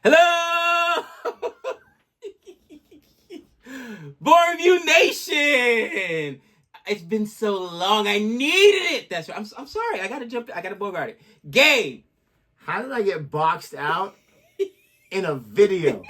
Hello, boringreviewnation. It's been so long. I needed it. That's right. I'm sorry. I gotta jump. I gotta bogart it. Gabe, how did I get boxed out in a video?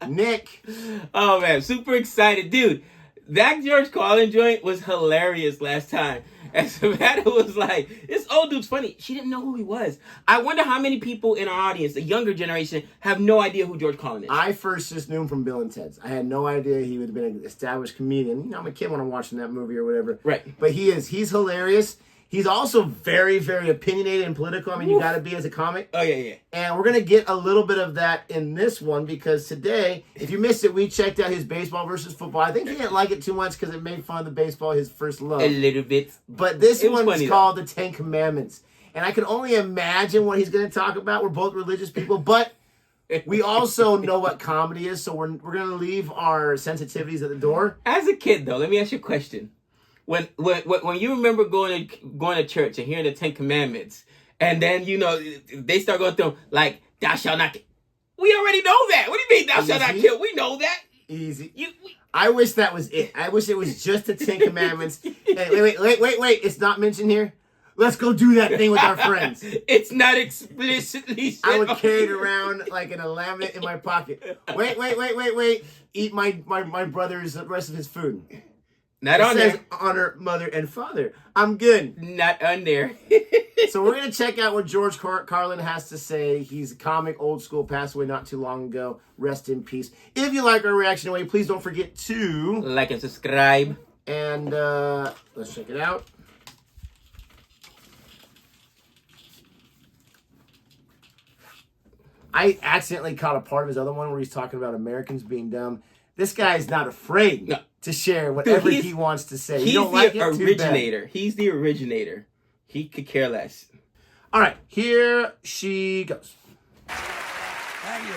Nick. Oh man, super excited, dude. That George Carlin joint was hilarious last time. And Savannah was like, this old dude's funny. She didn't know who he was. I wonder how many people in our audience, the younger generation, have no idea who George Carlin is. I first just knew him from Bill and Ted's. I had no idea he would have been an established comedian. You know, I'm a kid when I'm watching that movie or whatever. Right. But he's hilarious. He's also very, very opinionated and political. I mean, you got to be as a comic. Oh, yeah. And we're going to get a little bit of that in this one because today, if you missed it, we checked out his baseball versus football. I think he didn't like it too much because it made fun of the baseball, his first love. A little bit. But this one's called The Ten Commandments. And I can only imagine what he's going to talk about. We're both religious people, but we also know what comedy is, so we're going to leave our sensitivities at the door. As a kid, though, let me ask you a question. When you remember going to church and hearing the Ten Commandments, and then, you know, they start going through, like, thou shalt not kill. We already know that. What do you mean, thou shalt not kill? We know that. Easy. I wish that was it. I wish it was just the Ten Commandments. Hey, wait. It's not mentioned here. Let's go do that thing with our friends. It's not explicitly said. I would carry it around like in a laminate in my pocket. Wait. Eat my brother's the rest of his food. Not on there. Honor mother and father. I'm good. Not on there. So we're going to check out what George Carlin has to say. He's a comic, old school, passed away not too long ago. Rest in peace. If you like our reaction anyway, please don't forget to like and subscribe. And let's check it out. I accidentally caught a part of his other one where he's talking about Americans being dumb. This guy's not afraid to share whatever he wants to say. He's don't the like it, originator. He's the originator. He could care less. All right, here she goes. Thank you.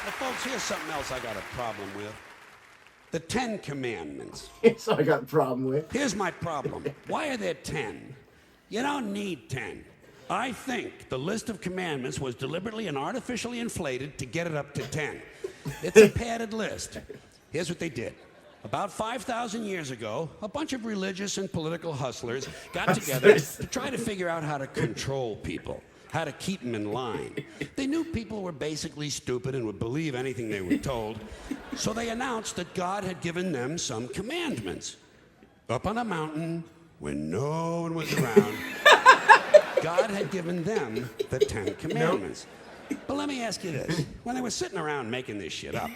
Well, folks, here's something else I got a problem with. The Ten Commandments. Here's what I got a problem with. Here's my problem. Why are there 10? You don't need 10. I think the list of commandments was deliberately and artificially inflated to get it up to 10. It's a padded list. Here's what they did. About 5,000 years ago, a bunch of religious and political hustlers got together to try to figure out how to control people, how to keep them in line. They knew people were basically stupid and would believe anything they were told, so they announced that God had given them some commandments. Up on a mountain, when no one was around, God had given them the Ten Commandments. But let me ask you this. When they were sitting around making this shit up,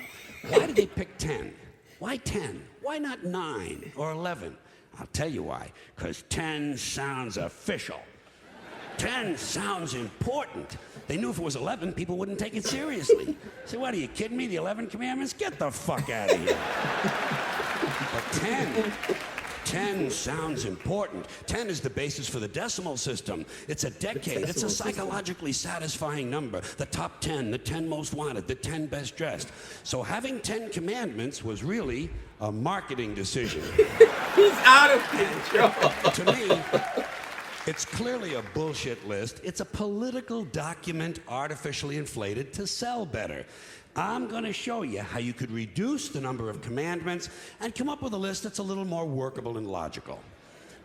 why did they pick 10? Why 10? Why not 9 or 11? I'll tell you why. Because 10 sounds official. 10 sounds important. They knew if it was 11, people wouldn't take it seriously. So what, are you kidding me? The 11 Commandments? Get the fuck out of here. But 10 sounds important. 10 is the basis for the decimal system. It's a decade. It's a psychologically satisfying number. The top 10, the 10 most wanted, the 10 best dressed. So having 10 commandments was really a marketing decision. He's out of control. To me, it's clearly a bullshit list. It's a political document artificially inflated to sell better. I'm going to show you how you could reduce the number of commandments and come up with a list that's a little more workable and logical.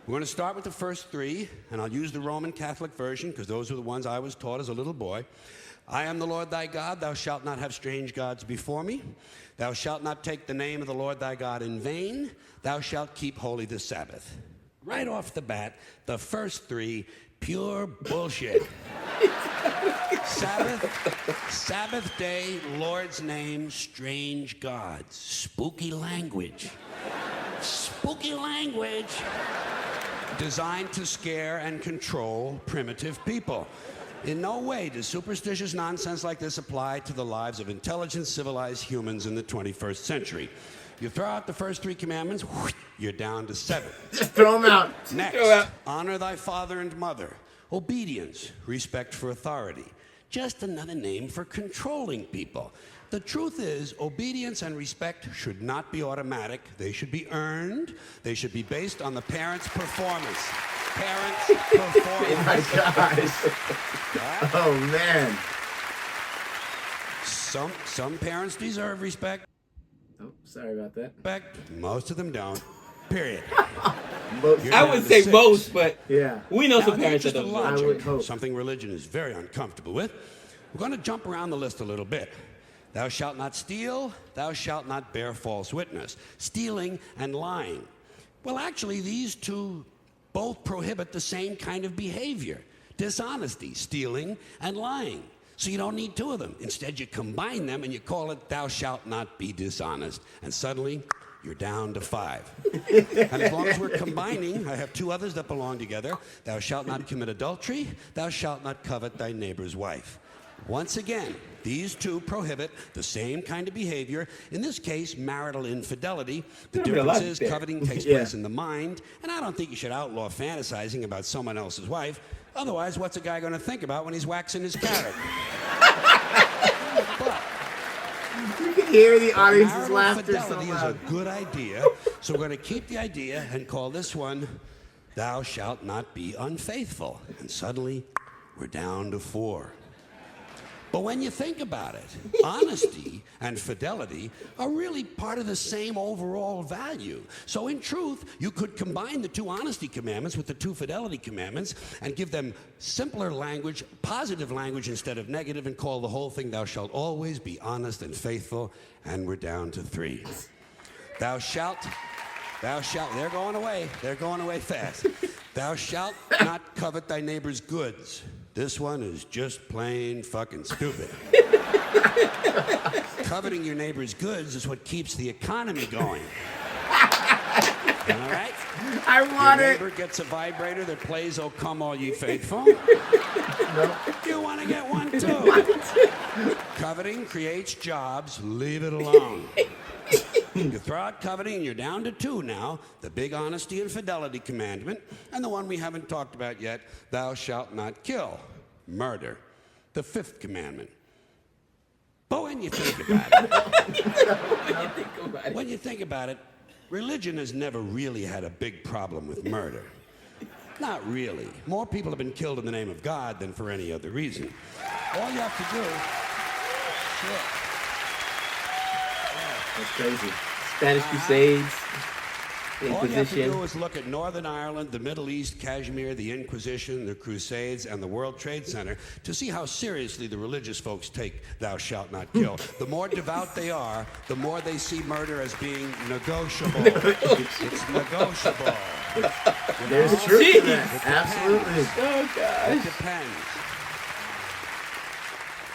We're going to start with the first 3, and I'll use the Roman Catholic version because those are the ones I was taught as a little boy. I am the Lord thy God. Thou shalt not have strange gods before me. Thou shalt not take the name of the Lord thy God in vain. Thou shalt keep holy the Sabbath. Right off the bat, the first 3, pure bullshit. Sabbath day, Lord's name, strange gods. Spooky language. Spooky language. Designed to scare and control primitive people. In no way does superstitious nonsense like this apply to the lives of intelligent, civilized humans in the 21st century. You throw out the first 3 commandments, you're down to 7. Just throw them out. Next, honor thy father and mother. Obedience, respect for authority. Just another name for controlling people. The truth is, obedience and respect should not be automatic. They should be earned. They should be based on the parent's performance. Parents' performance. Oh my gosh. Oh man. Some parents deserve respect. Oh, sorry about that. Most of them don't. Period. I would say 6. most, but Yeah. we know some Now, parents that just don't. I would hope. something religion is very uncomfortable with. We're going to jump around the list a little bit. Thou shalt not steal. Thou shalt not bear false witness. Stealing and lying. Well, actually, these two both prohibit the same kind of behavior. Dishonesty, stealing, and lying. So you don't need two of them. Instead, you combine them and you call it thou shalt not be dishonest. And suddenly, you're down to 5. And as long as we're combining, I have 2 others that belong together. Thou shalt not commit adultery. Thou shalt not covet thy neighbor's wife. Once again, these 2 prohibit the same kind of behavior. In this case, marital infidelity. The difference is coveting takes place in the mind. And I don't think you should outlaw fantasizing about someone else's wife. Otherwise, what's a guy going to think about when he's waxing his carrot? You can hear the audience's marital laughter so fidelity loud. is a good idea, so we're going to keep the idea and call this one, thou shalt not be unfaithful. And suddenly, we're down to 4. But when you think about it, honesty and fidelity are really part of the same overall value. So in truth, you could combine the 2 honesty commandments with the 2 fidelity commandments and give them simpler language, positive language instead of negative, and call the whole thing, thou shalt always be honest and faithful. And we're down to 3. Thou shalt, they're going away fast. Thou shalt not covet thy neighbor's goods. This one is just plain fucking stupid. Coveting your neighbor's goods is what keeps the economy going. All right? I want Your it. neighbor gets a vibrator that plays "Oh Come All Ye Faithful." You want to get one too. Coveting creates jobs. Leave it alone. You throw out coveting and you're down to 2 now. The big honesty and fidelity commandment, and the one we haven't talked about yet, thou shalt not kill. Murder. The 5th commandment. But when you think about it, religion has never really had a big problem with murder. Not really. More people have been killed in the name of God than for any other reason. All you have to do... That's crazy. Spanish Crusades, All you have to Inquisition. do is look at Northern Ireland, the Middle East, Kashmir, the Inquisition, the Crusades, and the World Trade Center to see how seriously the religious folks take thou shalt not kill. The more devout they are, the more they see murder as being negotiable. It's negotiable. There's truth to that. Absolutely. Oh, God. It depends.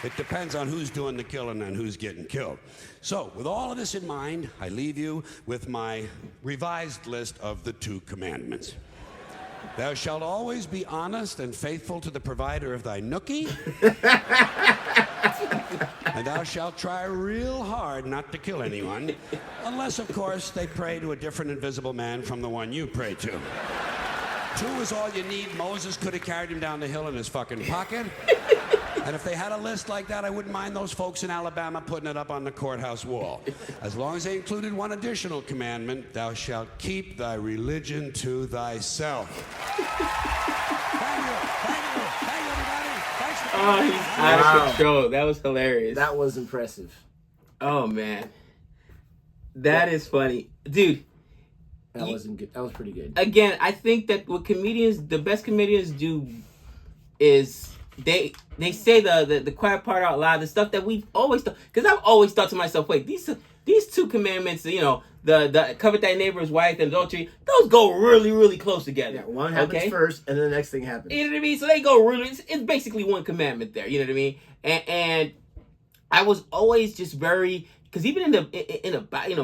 It depends on who's doing the killing and who's getting killed. So, with all of this in mind, I leave you with my revised list of the 2 commandments. Thou shalt always be honest and faithful to the provider of thy nookie. And thou shalt try real hard not to kill anyone, unless, of course, they pray to a different invisible man from the one you pray to. 2 is all you need. Moses could have carried him down the hill in his fucking pocket. And if they had a list like that, I wouldn't mind those folks in Alabama putting it up on the courthouse wall. As long as they included one additional commandment, thou shalt keep thy religion to thyself. Thank you, everybody. Thanks for Oh, he's out of control. That was hilarious. That was impressive. Oh, man. That is funny. Dude, That wasn't good. That was pretty good. again, I think that what the best comedians do is they say the quiet part out loud, the stuff that we've always thought. Because I've always thought to myself, wait, these 2 commandments, the covet thy neighbor's wife and adultery, those go really, really close together. Yeah, one happens first, and then the next thing happens. You know what I mean? So they go really. It's basically one commandment there. You know what I mean? And I was always just very. Because even in the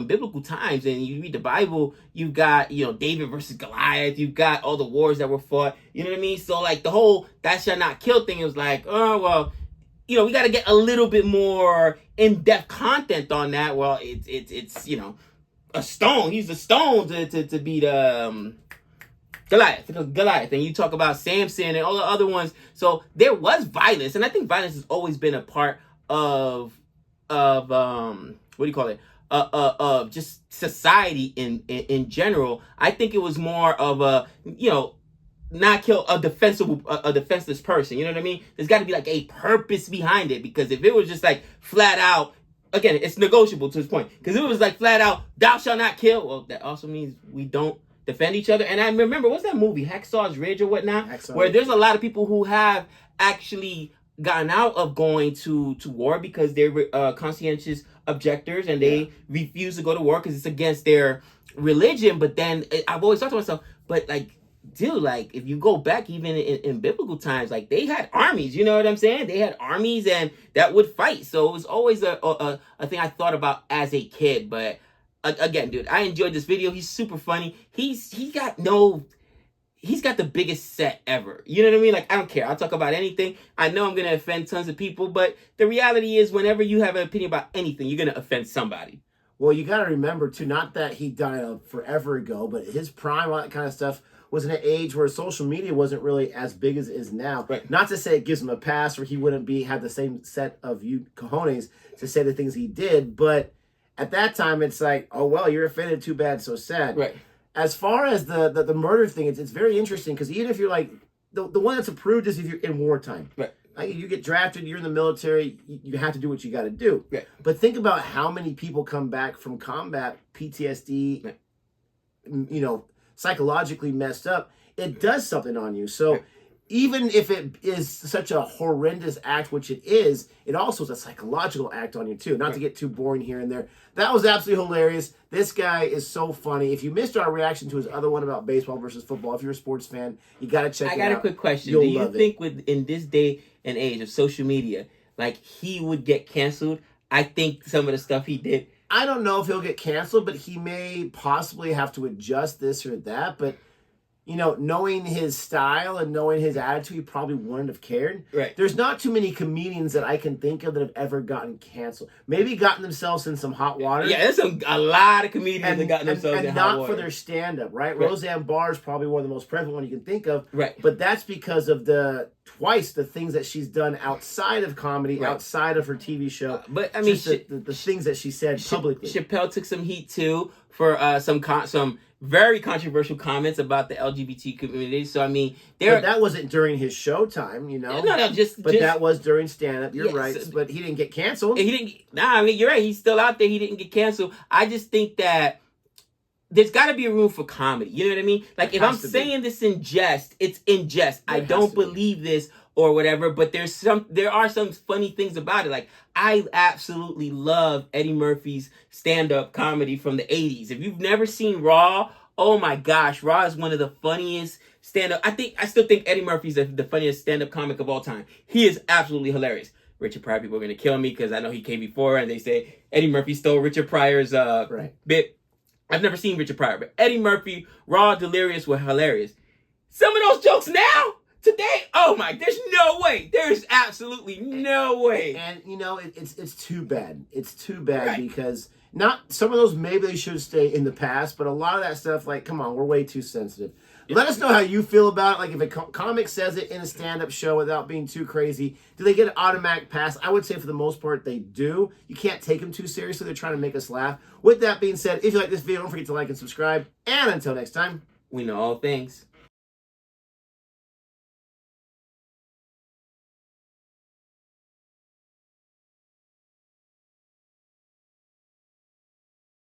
biblical times, and you read the Bible, you've got David versus Goliath, you've got all the wars that were fought. You know what I mean? So like the whole "thou shalt not kill" thing, it was like, oh well, we got to get a little bit more in-depth content on that. Well, it's a stone. He's a stone to beat Goliath, and you talk about Samson and all the other ones. So there was violence, and I think violence has always been a part of what do you call it? Of just society in general. I think it was more of a not kill a defenseless person. You know what I mean? There's got to be like a purpose behind it, because if it was just like flat out, again, it's negotiable to this point. Because if it was like flat out, thou shalt not kill, well, that also means we don't defend each other. And I remember, what's that movie, Hacksaw's Ridge or whatnot, where there's a lot of people who have actually gotten out of going to war because they're conscientious objectors, and they refuse to go to war because it's against their religion. But then I've always thought to myself, but like, dude, like if you go back even in biblical times, like they had armies, you know what I'm saying? They had armies and that would fight. So it was always a thing I thought about as a kid. But again, dude, I enjoyed this video. He's super funny. He's got the biggest set ever. You know what I mean? Like, I don't care. I'll talk about anything. I know I'm going to offend tons of people, but the reality is whenever you have an opinion about anything, you're going to offend somebody. Well, you got to remember, too, not that he died forever ago, but his prime, all that kind of stuff, was in an age where social media wasn't really as big as it is now. Right. Not to say it gives him a pass or he wouldn't have the same set of cojones to say the things he did, but at that time, it's like, oh, well, you're offended, too bad, so sad. Right. As far as the murder thing, it's very interesting, because even if you're like, the one that's approved is if you're in wartime. Right. Like, you get drafted, you're in the military, you have to do what you got to do. Right. But think about how many people come back from combat, PTSD, right. Psychologically messed up. It does something on you. So even if it is such a horrendous act, which it is, it also is a psychological act on you too. Not to get too boring here and there. That was absolutely hilarious. This guy is so funny. If you missed our reaction to his other one about baseball versus football, if you're a sports fan, you got to check it out. I got a quick question. Do you think in this day and age of social media, like, he would get canceled? I think some of the stuff he did. I don't know if he'll get canceled, but he may possibly have to adjust this or that. But, knowing his style and knowing his attitude, he probably wouldn't have cared. Right. There's not too many comedians that I can think of that have ever gotten canceled. Maybe gotten themselves in some hot water. Yeah, there's a lot of comedians that gotten themselves in hot water. And not for their stand-up, right? Roseanne Barr is probably one of the most prevalent one you can think of. Right. But that's because of the things that she's done outside of comedy, outside of her TV show. But I mean, the things that she said publicly. Chappelle took some heat too for some very controversial comments about the LGBT community. So I mean, but that wasn't during his showtime, No, that was during stand-up. You're right, but he didn't get canceled. He didn't. I mean, you're right. He's still out there. He didn't get canceled. I just think that there's got to be a room for comedy. You know what I mean? Like, if I'm saying this in jest, it's in jest. I don't believe this or whatever, but there are some funny things about it. Like, I absolutely love Eddie Murphy's stand-up comedy from the 80s. If you've never seen Raw, oh my gosh, Raw is one of the funniest stand-up. I still think Eddie Murphy's the funniest stand-up comic of all time. He is absolutely hilarious. Richard Pryor, people are going to kill me because I know he came before, and they say Eddie Murphy stole Richard Pryor's bit. I've never seen Richard Pryor, but Eddie Murphy, Raw, Delirious were hilarious. Some of those jokes now, today, oh my, there's no way. There's absolutely no way. And, it's too bad. It's too bad because some of those maybe they should stay in the past, but a lot of that stuff, like, come on, we're way too sensitive. Let us know how you feel about it. Like, if a comic says it in a stand-up show without being too crazy, do they get an automatic pass? I would say for the most part they do. You can't take them too seriously. They're trying to make us laugh. With that being said, if you like this video, don't forget to like and subscribe. And until next time, we know all things.